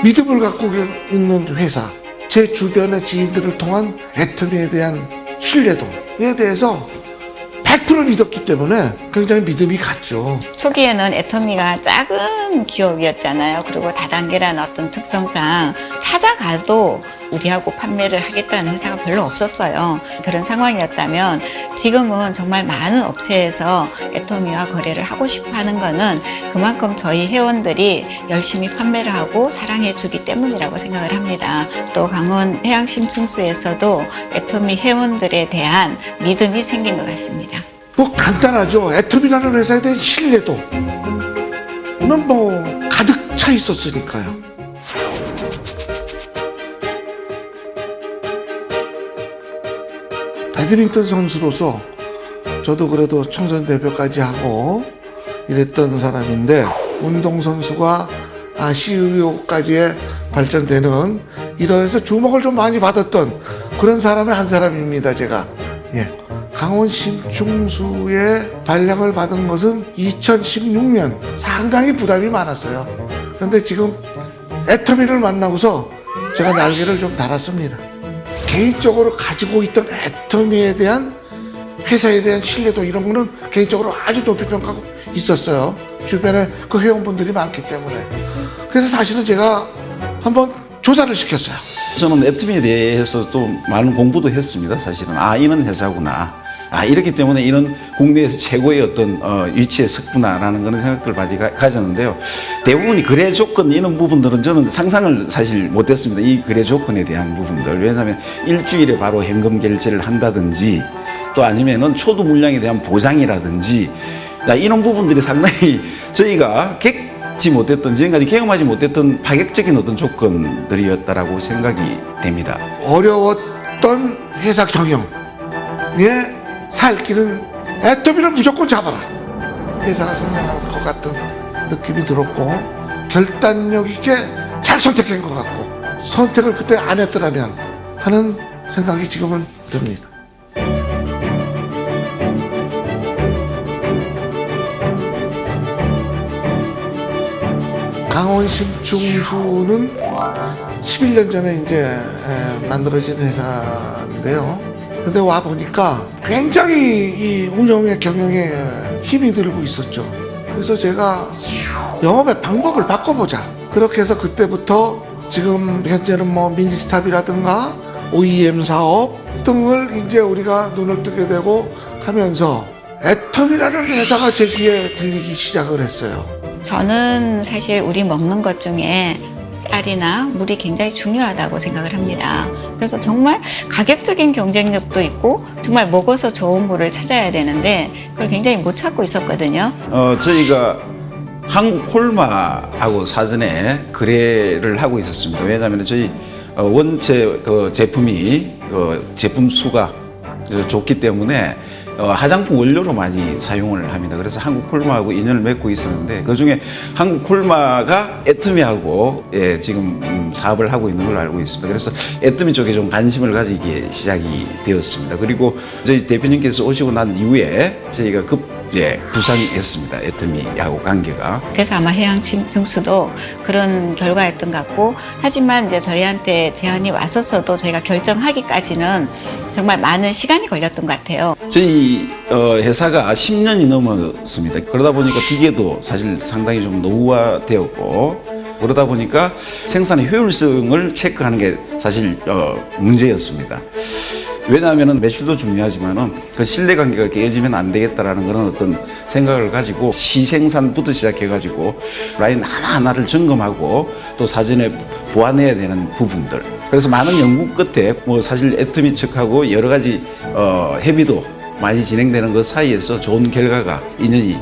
믿음을 갖고 있는 회사, 제 주변의 지인들을 통한 애터미에 대한 신뢰도에 대해서 100% 믿었기 때문에 굉장히 믿음이 갔죠. 초기에는 애터미가 작은 기업이었잖아요. 그리고 다단계라는 어떤 특성상 찾아가도 우리하고 판매를 하겠다는 회사가 별로 없었어요. 그런 상황이었다면 지금은 정말 많은 업체에서 애터미와 거래를 하고 싶어 하는 거는 그만큼 저희 회원들이 열심히 판매를 하고 사랑해 주기 때문이라고 생각을 합니다. 또 강원 해양심층수에서도 애터미 회원들에 대한 믿음이 생긴 것 같습니다. 뭐 간단하죠. 애터미라는 회사에 대한 신뢰도는 뭐 가득 차 있었으니까요. 배드민턴 선수로서 저도 그래도 총선 대표까지 하고 이랬던 사람인데 운동선수가 CEO까지의 발전되는 이러해서 주목을 좀 많이 받았던 그런 사람의 한 사람입니다. 제가 강원 심충수의 발령을 받은 것은 2016년 상당히 부담이 많았어요. 그런데 지금 애터미를 만나고서 제가 날개를 좀 달았습니다. 개인적으로 가지고 있던 애터미에 대한 회사에 대한 신뢰도 이런 거는 개인적으로 아주 높이 평가하고 있었어요. 주변에 그 회원분들이 많기 때문에. 그래서 사실은 제가 한번 조사를 시켰어요. 저는 애터미에 대해서 좀 많은 공부도 했습니다. 사실은 이런 회사구나. 이렇기 때문에 이런 국내에서 최고의 어떤 위치에 섰구나라는 그런 생각들을 많이 가졌는데요. 대부분이 거래 조건 이런 부분들은 저는 상상을 사실 못했습니다. 이 거래 조건에 대한 부분들. 왜냐하면 일주일에 바로 현금 결제를 한다든지 또 아니면은 초도 물량에 대한 보장이라든지 이런 부분들이 상당히 저희가 겪지 못했던, 지금까지 경험하지 못했던 파격적인 어떤 조건들이었다라고 생각이 됩니다. 어려웠던 회사 경영에 살 길은 애터미를 무조건 잡아라. 회사가 성장할 것 같은 느낌이 들었고 결단력 있게 잘 선택한 것 같고 선택을 그때 안 했더라면 하는 생각이 지금은 듭니다. 강원 심충수는 11년 전에 이제 만들어진 회사인데요. 근데 와 보니까 굉장히 이 운영의 경영에 힘이 들고 있었죠. 그래서 제가 영업의 방법을 바꿔보자. 그렇게 해서 그때부터 지금 현재는 뭐 미니스탑이라든가 OEM 사업 등을 이제 우리가 눈을 뜨게 되고 하면서 애터미라는 회사가 제 귀에 들리기 시작을 했어요. 저는 사실 우리 먹는 것 중에 쌀이나 물이 굉장히 중요하다고 생각을 합니다. 그래서 정말 가격적인 경쟁력도 있고 정말 먹어서 좋은 물을 찾아야 되는데 그걸 굉장히 못 찾고 있었거든요. 저희가 한국 콜마하고 사전에 거래를 하고 있었습니다. 왜냐하면 저희 원체 제품이 제품 수가 좋기 때문에 화장품 원료로 많이 사용을 합니다. 그래서 한국 콜마하고 인연을 맺고 있었는데 그중에 한국 콜마가 애터미하고 지금 사업을 하고 있는 걸로 알고 있습니다. 그래서 애터미 쪽에 좀 관심을 가지기 시작이 되었습니다. 그리고 저희 대표님께서 오시고 난 이후에 저희가 부상했습니다. 애터미하고 관계가. 그래서 아마 해양심층수도 그런 결과였던 것 같고 하지만 이제 저희한테 제안이 왔었어도 저희가 결정하기까지는 정말 많은 시간이 걸렸던 것 같아요. 저희 회사가 10년이 넘었습니다. 그러다 보니까 기계도 사실 상당히 좀 노후화되었고 그러다 보니까 생산의 효율성을 체크하는 게 사실 문제였습니다. 왜냐하면 매출도 중요하지만은 그 신뢰관계가 깨지면 안 되겠다라는 그런 어떤 생각을 가지고 시생산부터 시작해가지고 라인 하나하나를 점검하고 또 사전에 보완해야 되는 부분들. 그래서 많은 연구 끝에 뭐 사실 애터미 측하고 여러 가지 협의도 많이 진행되는 그 사이에서 좋은 결과가 인연이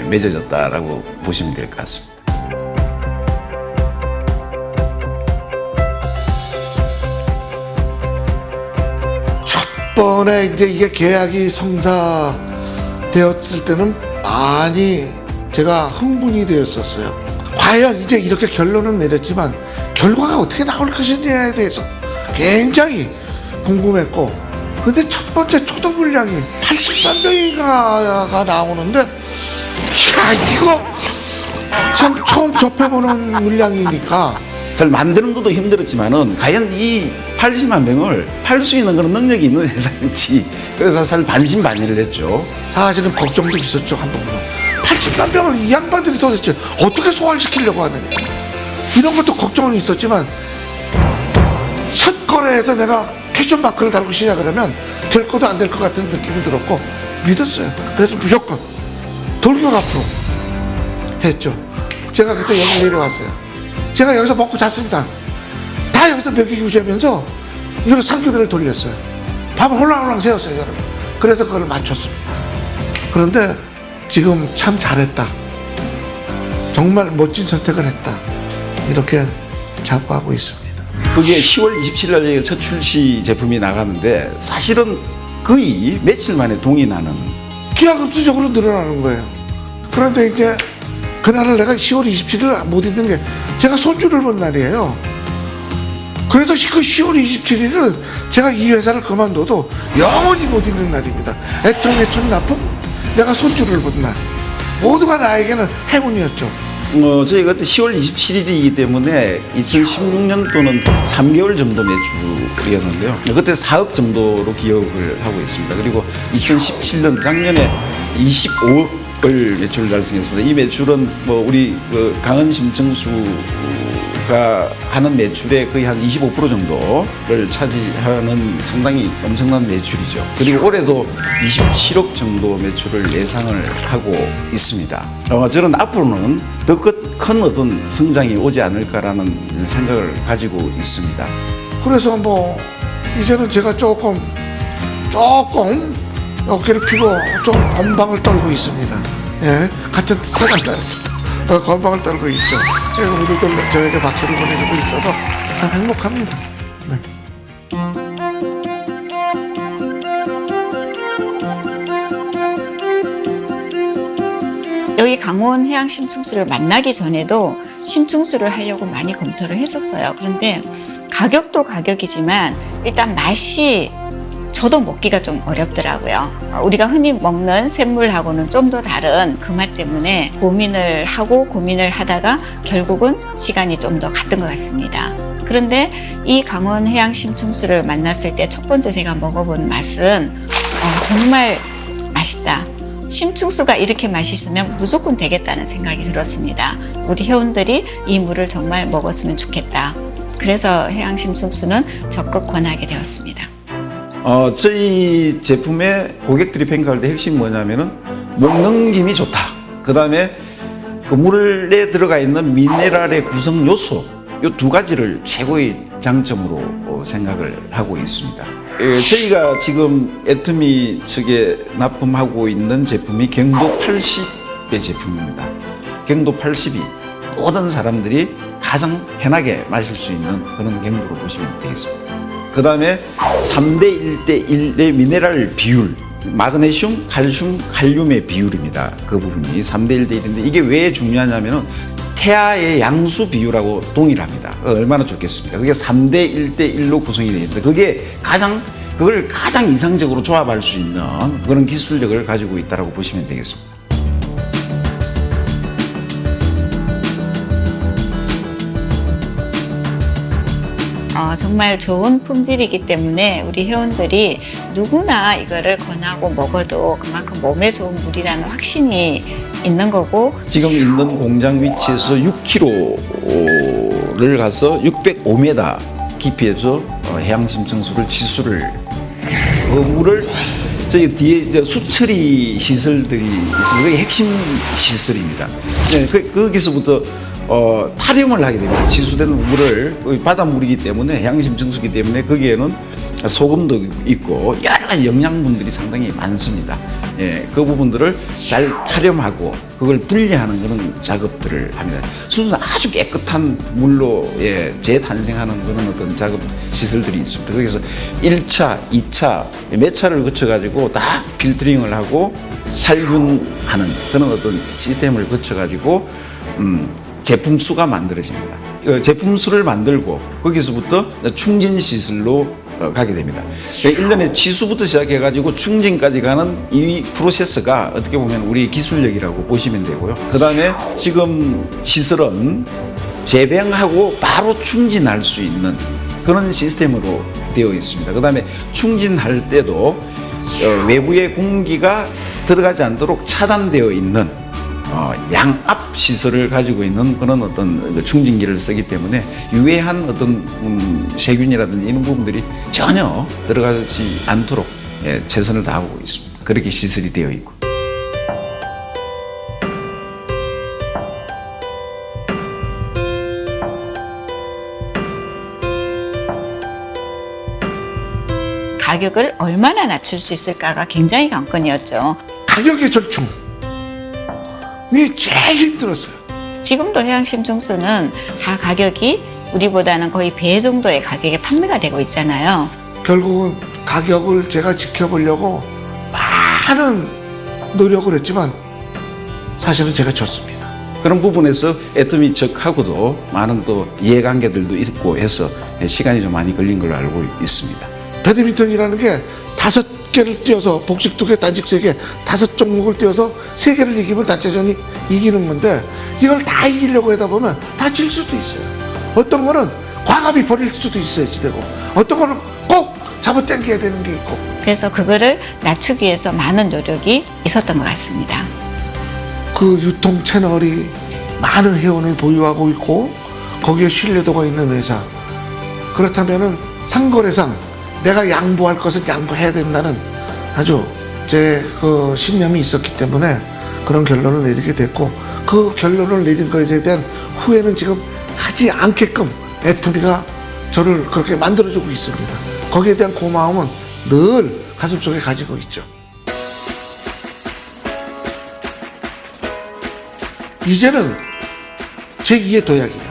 맺어졌다라고 보시면 될 것 같습니다. 번에 이제 이게 계약이 성사되었을 때는 많이 제가 흥분이 되었었어요. 과연 이제 이렇게 결론은 내렸지만 결과가 어떻게 나올 것이냐에 대해서 굉장히 궁금했고 근데 첫 번째 초도 물량이 80만 명이가 나오는데 야 이거 참 처음 접해보는 물량이니까 잘 만드는 것도 힘들었지만은 과연 이 80만 병을 팔 수 있는 그런 능력이 있는 회사인지 그래서 사실 반신반의를 했죠. 사실은 걱정도 있었죠. 한동안 80만 병을 이 양반들이 도대체 어떻게 소화시키려고 하느냐 이런 것도 걱정은 있었지만 첫 거래에서 내가 캐션 마크를 달고 시작을 하면 될 것도 안 될 것 같은 느낌이 들었고 믿었어요. 그래서 무조건 돌격 앞으로 했죠. 제가 그때 여기 내려왔어요. 제가 여기서 먹고 잤습니다. 다 여기서 먹이기 위해면서 이걸 상교들을 돌렸어요. 밥을 홀랑홀랑 세웠어요, 여러분. 그래서 그걸 맞췄습니다. 그런데 지금 참 잘했다. 정말 멋진 선택을 했다. 이렇게 자부하고 있습니다. 그게 10월 27일 날 첫 출시 제품이 나가는데 사실은 거의 며칠 만에 동이 나는 기하급수적으로 늘어나는 거예요. 그런데 이제 그날을 내가 10월 27일 못 있는 게 제가 손주를 본 날이에요. 그래서 그 10월 27일은 제가 이 회사를 그만둬도 영원히 못 있는 날입니다. 애통의 첫 납품, 내가 손주를 본 날. 모두가 나에게는 행운이었죠. 저희가 그때 10월 27일이기 때문에 2016년도는 3개월 정도 매출이었는데요. 그때 4억 정도로 기억을 하고 있습니다. 그리고 2017년 작년에 25억을 매출을 달성했습니다. 이 매출은 뭐 우리 그 강은 심층수가 하는 매출의 거의 한 25% 정도를 차지하는 상당히 엄청난 매출이죠. 그리고 올해도 27억 정도 매출을 예상을 하고 있습니다. 저는 앞으로는 더 큰 어떤 성장이 오지 않을까라는 생각을 가지고 있습니다. 그래서 뭐 이제는 제가 조금 어깨를 피고 좀 건방을 떨고 있습니다. 예, 같은 사장자에서 건방을 떨고 있죠. 예, 모두들 저에게 박수를 보내주고 있어서 참 행복합니다. 네. 여기 강원 해양 심층수를 만나기 전에도 심층수를 하려고 많이 검토를 했었어요. 그런데 가격도 가격이지만 일단 맛이 저도 먹기가 좀 어렵더라고요. 우리가 흔히 먹는 샘물하고는 좀 더 다른 그 맛 때문에 고민을 하다가 결국은 시간이 좀 더 갔던 것 같습니다. 그런데 이 강원 해양 심층수를 만났을 때 첫 번째 제가 먹어본 맛은 정말 맛있다. 심층수가 이렇게 맛있으면 무조건 되겠다는 생각이 들었습니다. 우리 회원들이 이 물을 정말 먹었으면 좋겠다. 그래서 해양 심층수는 적극 권하게 되었습니다. 저희 제품의 고객들이 평가할 때 핵심이 뭐냐면은 목넘김이 좋다. 그 다음에 그 물에 들어가 있는 미네랄의 구성 요소 이 두 가지를 최고의 장점으로 생각을 하고 있습니다. 저희가 지금 애터미 측에 납품하고 있는 제품이 경도 80의 제품입니다. 경도 80이 모든 사람들이 가장 편하게 마실 수 있는 그런 경도로 보시면 되겠습니다. 그 다음에 3대 1대 1의 미네랄 비율, 마그네슘, 칼슘, 칼륨의 비율입니다. 그 부분이 3대 1대 1인데 이게 왜 중요하냐면은 태아의 양수 비율하고 동일합니다. 얼마나 좋겠습니까? 그게 3대 1대 1로 구성이 되어 있는데 그걸 가장 이상적으로 조합할 수 있는 그런 기술력을 가지고 있다고 보시면 되겠습니다. 정말 좋은 품질이기 때문에 우리 회원들이 누구나 이거를 권하고 먹어도 그만큼 몸에 좋은 물이라는 확신이 있는 거고 지금 있는 공장 위치에서 6km를 가서 605m 깊이에서 해양 심층수를 지수를 그 물을 저기 뒤에 이제 수처리 시설들이 있습니다. 그게 핵심 시설입니다. 네, 거기서부터 탈염을 하게 됩니다. 지수된 물을 바닷물이기 때문에 해양심층수이기 때문에 거기에는 소금도 있고 여러 가지 영양분들이 상당히 많습니다. 예, 그 부분들을 잘 탈염하고 그걸 분리하는 그런 작업들을 합니다. 순수 아주 깨끗한 물로 재탄생하는 그런 어떤 작업 시설들이 있습니다. 거기서 1차, 2차 몇 차를 거쳐가지고 다 필터링을 하고 살균하는 그런 어떤 시스템을 거쳐가지고 제품수가 만들어집니다. 제품수를 만들고 거기서부터 충진 시설로 가게 됩니다. 1년에 취수부터 시작해가지고 충진까지 가는 이 프로세스가 어떻게 보면 우리 기술력이라고 보시면 되고요. 그 다음에 지금 시설은 재배하고 바로 충진할 수 있는 그런 시스템으로 되어 있습니다. 그 다음에 충진할 때도 외부의 공기가 들어가지 않도록 차단되어 있는 양압 시설을 가지고 있는 그런 어떤 충진기를 쓰기 때문에 유해한 어떤 세균이라든지 이런 부분들이 전혀 들어가지 않도록 최선을 다하고 있습니다. 그렇게 시설이 되어 있고. 가격을 얼마나 낮출 수 있을까가 굉장히 관건이었죠. 가격의 절충. 이게 제일 힘들었어요. 지금도 해양심층수는 다 가격이 우리보다는 거의 배 정도의 가격에 판매가 되고 있잖아요. 결국은 가격을 제가 지켜보려고 많은 노력을 했지만 사실은 제가 졌습니다. 그런 부분에서 애터미 측하고도 많은 또 이해관계들도 있고 해서 시간이 좀 많이 걸린 걸로 알고 있습니다. 배드민턴이라는 게 5개를 뛰어서 복식 2개, 단식 3개, 5종목을 뛰어서 3개를 이기면 단체전이 이기는 건데 이걸 다 이기려고 하다 보면 다 질 수도 있어요. 어떤 거는 과감히 버릴 수도 있어야지 되고 어떤 거는 꼭 잡아당겨야 되는 게 있고 그래서 그거를 낮추기 위해서 많은 노력이 있었던 것 같습니다. 그 유통 채널이 많은 회원을 보유하고 있고 거기에 신뢰도가 있는 회사 그렇다면은 상거래상 내가 양보할 것은 양보해야 된다는 아주 제 그 신념이 있었기 때문에 그런 결론을 내리게 됐고 그 결론을 내린 것에 대한 후회는 지금 하지 않게끔 애터미가 저를 그렇게 만들어주고 있습니다. 거기에 대한 고마움은 늘 가슴속에 가지고 있죠. 이제는 제2의 도약이다.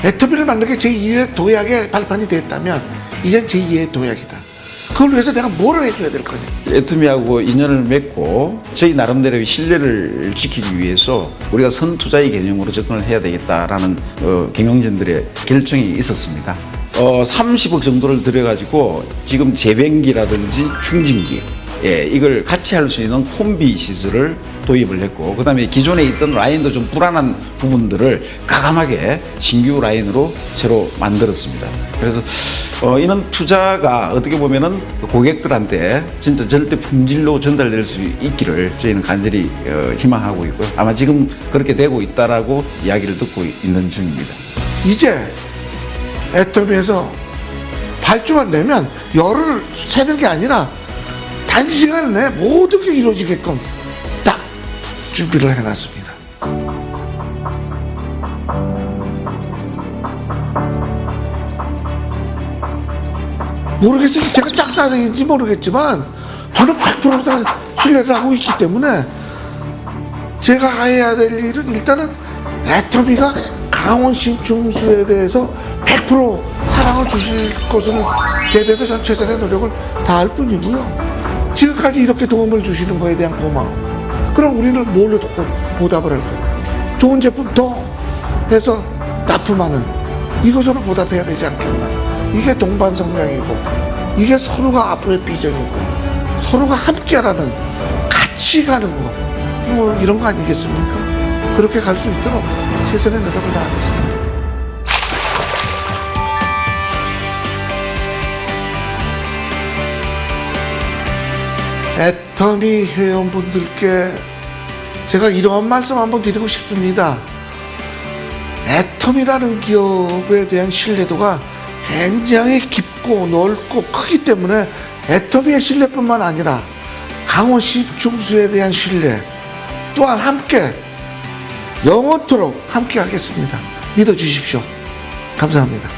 애터미를 만든 게 제2의 도약의 발판이 됐다면 이젠 제2의 도약이다. 그걸 위해서 내가 뭐를 해줘야 될 거냐. 애터미하고 인연을 맺고 저희 나름대로의 신뢰를 지키기 위해서 우리가 선투자의 개념으로 접근을 해야 되겠다라는 경영진들의 결정이 있었습니다. 30억 정도를 들여가지고 지금 재배기라든지 충진기 이걸 같이 할 수 있는 콤비 시설을 도입을 했고 그다음에 기존에 있던 라인도 좀 불안한 부분들을 과감하게 신규 라인으로 새로 만들었습니다. 그래서 이런 투자가 어떻게 보면은 고객들한테 진짜 절대 품질로 전달될 수 있기를 저희는 간절히 희망하고 있고요. 아마 지금 그렇게 되고 있다라고 이야기를 듣고 있는 중입니다. 이제 애터미에서 발주만 내면 열을 새는 게 아니라 단시간 내에 모든 게 이루어지게끔 딱 준비를 해놨습니다. 모르겠어요. 제가 짝사랑인지 모르겠지만 저는 100% 신뢰를 하고 있기 때문에 제가 해야 될 일은 일단은 애터미가 강원 심층수에 대해서 100% 사랑을 주실 것을 대비해서 전 최선의 노력을 다할 뿐이고요. 지금까지 이렇게 도움을 주시는 거에 대한 고마움. 그럼 우리는 뭘로 보답을 할 거야? 좋은 제품 더 해서 납품하는 이것으로 보답해야 되지 않겠나. 이게 동반성장이고 이게 서로가 앞으로의 비전이고 서로가 함께하라는 같이 가는 거 뭐 이런 거 아니겠습니까? 그렇게 갈 수 있도록 최선의 노력을 다하겠습니다. 애터미 회원분들께 제가 이런 말씀 한번 드리고 싶습니다. 애터미라는 기업에 대한 신뢰도가 굉장히 깊고 넓고 크기 때문에 애터미의 신뢰뿐만 아니라 강원 심층수에 대한 신뢰 또한 함께 영원토록 함께 하겠습니다. 믿어주십시오. 감사합니다.